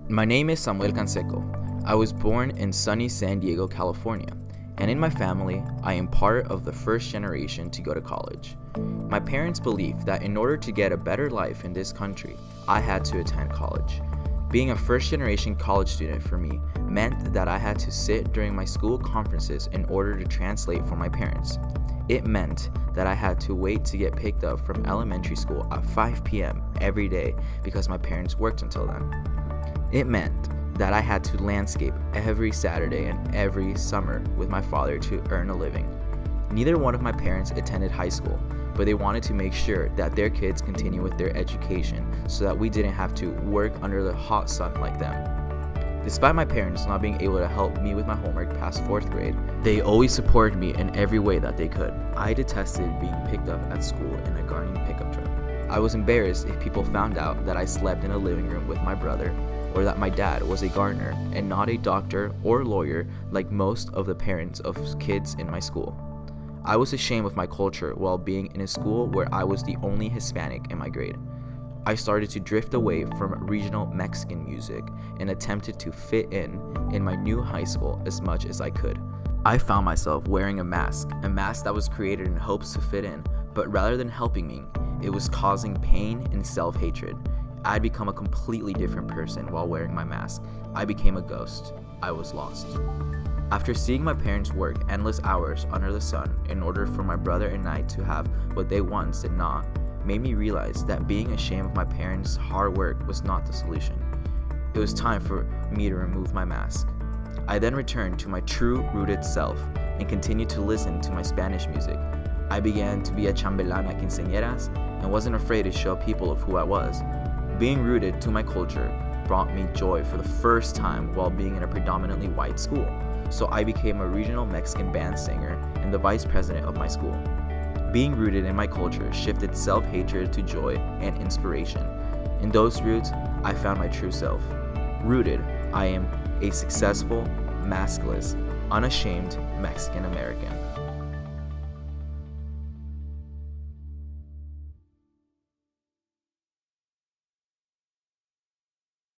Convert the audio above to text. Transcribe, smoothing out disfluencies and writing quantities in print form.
My name is Samuel Canseco. I was born in sunny San Diego, California, and in my family, I am part of the first generation to go to college. My parents believed that in order to get a better life in this country, I had to attend college. Being a first generation college student for me meant that I had to sit during my school conferences in order to translate for my parents. It meant that I had to wait to get picked up from elementary school at 5 p.m. every day because my parents worked until then. It meant that I had to landscape every Saturday and every summer with my father to earn a living. Neither one of my parents attended high school, but they wanted to make sure that their kids continue with their education so that we didn't have to work under the hot sun like them. Despite my parents not being able to help me with my homework past 4th grade, they always supported me in every way that they could. I detested being picked up at school in a gardening pickup truck. I was embarrassed if people found out that I slept in a living room with my brother, or that my dad was a gardener and not a doctor or lawyer like most of the parents of kids in my school. I was ashamed of my culture while being in a school where I was the only Hispanic in my grade. I started to drift away from regional Mexican music and attempted to fit in my new high school as much as I could. I found myself wearing a mask that was created in hopes to fit in, but rather than helping me, it was causing pain and self-hatred. I'd become a completely different person while wearing my mask. I became a ghost. I was lost. After seeing my parents work endless hours under the sun in order for my brother and I to have what they once did not, made me realize that being ashamed of my parents' hard work was not the solution. It was time for me to remove my mask. I then returned to my true rooted self and continued to listen to my Spanish music. I began to be a chambelán at quinceañeras and wasn't afraid to show people of who I was. Being rooted to my culture brought me joy for the first time while being in a predominantly white school, so I became a regional Mexican band singer and the vice president of my school. Being rooted in my culture shifted self-hatred to joy and inspiration. In those roots, I found my true self. Rooted, I am a successful, maskless, unashamed Mexican American.